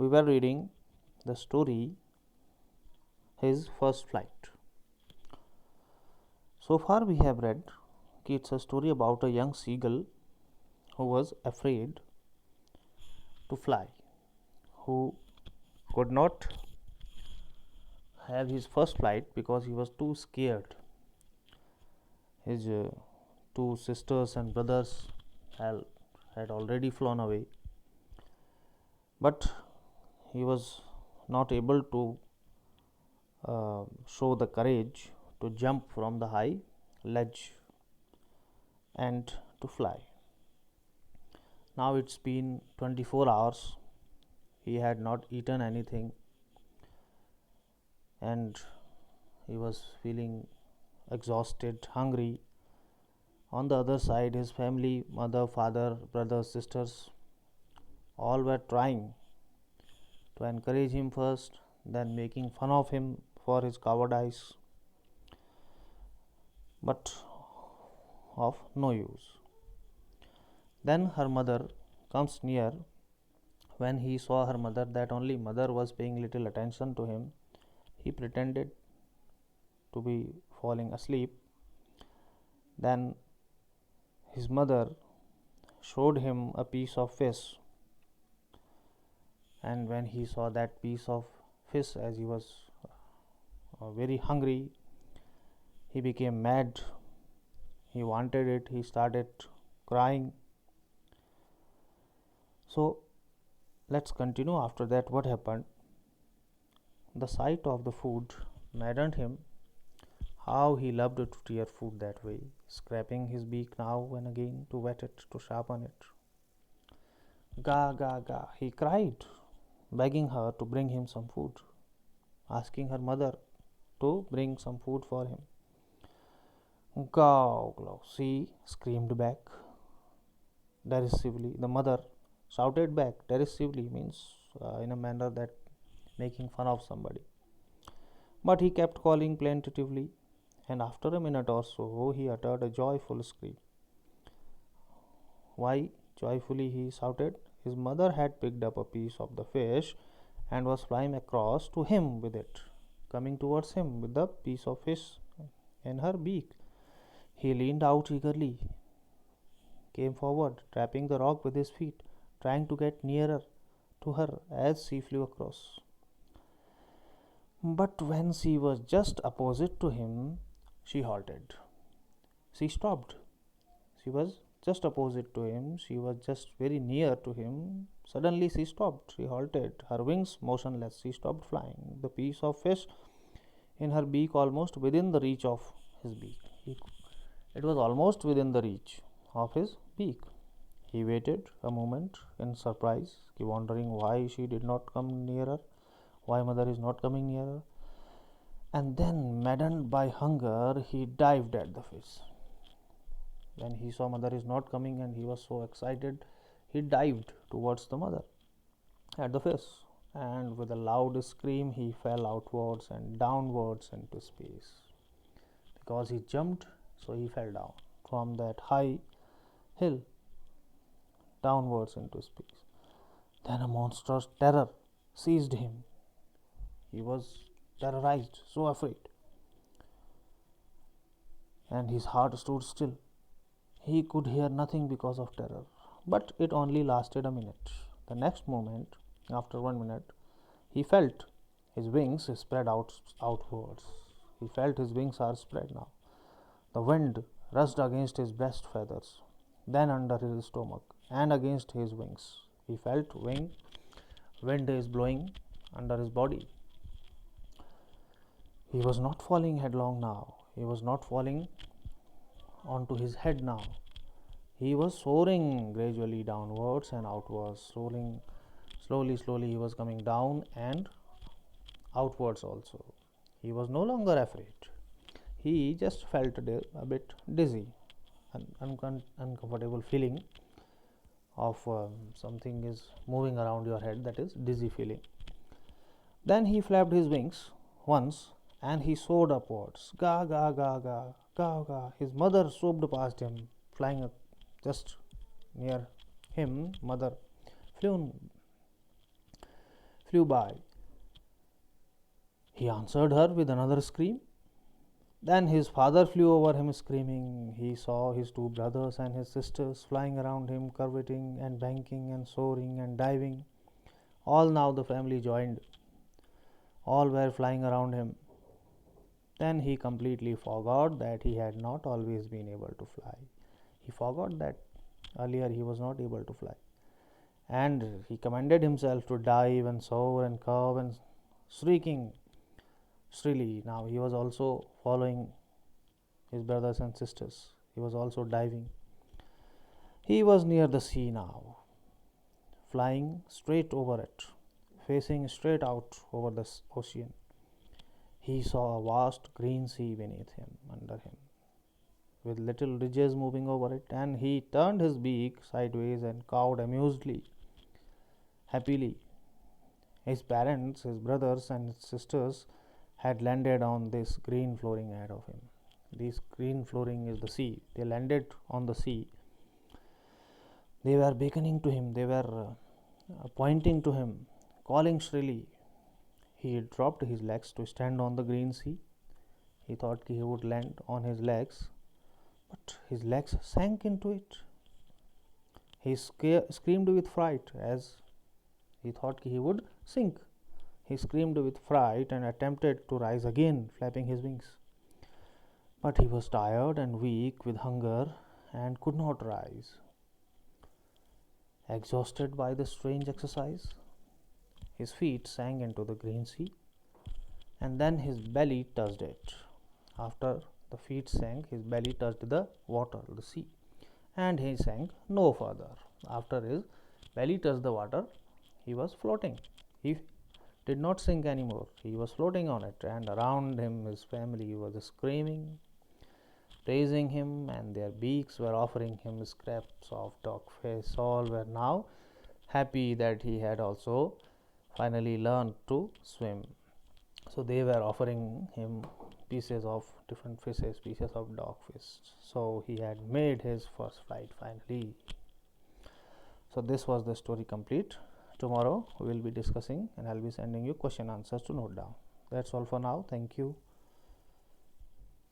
we were reading the story His First Flight. So far we have read it's a story about a young seagull who was afraid to fly, who could not have his first flight because he was too scared. His two sisters and brothers had already flown away, but he was not able to show the courage to jump from the high ledge and to fly. Now it's been 24 hours. He had not eaten anything and he was feeling exhausted, hungry. On the other side, his family, mother, father, brothers, sisters, all were trying to encourage him first, then making fun of him for his cowardice, but of no use. Then her mother comes near. When he saw her mother, that only mother was paying little attention to him, he pretended to be falling asleep. Then his mother showed him a piece of fish, and when he saw that piece of fish, as he was very hungry, he became mad. He wanted it. He started crying. So let's continue. After that, what happened? The sight of the food maddened him. How he loved to tear food that way, scraping his beak now and again to wet it, to sharpen it. Ga, ga, ga, he cried, begging her to bring him some food, asking her mother to bring some food for him. Gaw, gaw, she screamed back derisively. The mother shouted back derisively, means in a manner that making fun of somebody. But he kept calling plaintively, and after a minute or so, he uttered a joyful scream. Why joyfully he shouted? His mother had picked up a piece of the fish and was flying across to him with it, coming towards him with the piece of fish in her beak. He leaned out eagerly, came forward, tapping the rock with his feet, trying to get nearer to her as she flew across. But when she was just opposite to him, she halted. She stopped. She was just opposite to him. She was just very near to him. Suddenly she stopped. She halted. Her wings motionless. She stopped flying. The piece of fish in her beak almost within the reach of his beak. It was almost within the reach of his beak. He waited a moment in surprise, wondering why she did not come nearer, why mother is not coming nearer. And then, maddened by hunger, he dived at the fish. When he saw mother is not coming and he was so excited, he dived towards the mother at the fish, and with a loud scream he fell outwards and downwards into space. Because he jumped, so he fell down from that high hill downwards into space. Then a monstrous terror seized him. He was terrorized, so afraid, and his heart stood still. He could hear nothing because of terror, but it only lasted a minute. The next moment, after 1 minute, he felt his wings spread outwards. He felt his wings are spread now. The wind rushed against his breast feathers, then under his stomach, and against his wings. He felt wind is blowing under his body. He was not falling headlong now. He was not falling onto his head now. He was soaring gradually downwards and outwards. Slowly he was coming down and outwards also. He was no longer afraid. He just felt a bit dizzy, an uncomfortable feeling of something is moving around your head, that is dizzy feeling. Then he flapped his wings once and he soared upwards. Ga, ga, ga, ga, ga, ga. His mother swooped past him, flying just near him. Mother flew flew by. He answered her with another scream. Then his father flew over him screaming. He saw his two brothers and his sisters flying around him, curveting and banking and soaring and diving. All now the family joined. All were flying around him. Then he completely forgot that he had not always been able to fly. He forgot that earlier he was not able to fly. And he commanded himself to dive and soar and curve and shrieking shrilly. Now he was also following his brothers and sisters. He was also diving. He was near the sea now, flying straight over it, facing straight out over the ocean. He saw a vast green sea beneath him, under him, with little ridges moving over it, and he turned his beak sideways and cawed amusedly, happily. His parents, his brothers, and his sisters had landed on this green flooring ahead of him. This green flooring is the sea. They landed on the sea. They were beckoning to him. They were pointing to him, calling shrilly. He dropped his legs to stand on the green sea. He thought he would land on his legs, but his legs sank into it. He screamed with fright as he thought he would sink. He screamed with fright and attempted to rise again, flapping his wings. But he was tired and weak with hunger and could not rise. Exhausted by the strange exercise, his feet sank into the green sea, and then his belly touched it. After the feet sank, his belly touched the water, the sea, and he sank no further. After his belly touched the water, he was floating. He did not sink anymore. He was floating on it, and around him his family was screaming, praising him, and their beaks were offering him scraps of dogfish. All were now happy that he had also finally learned to swim. So they were offering him pieces of different fishes, pieces of dogfish. So he had made his first flight finally. So this was the story complete. Tomorrow we will be discussing and I'll be sending you question answers to note down. That's all for now. Thank you.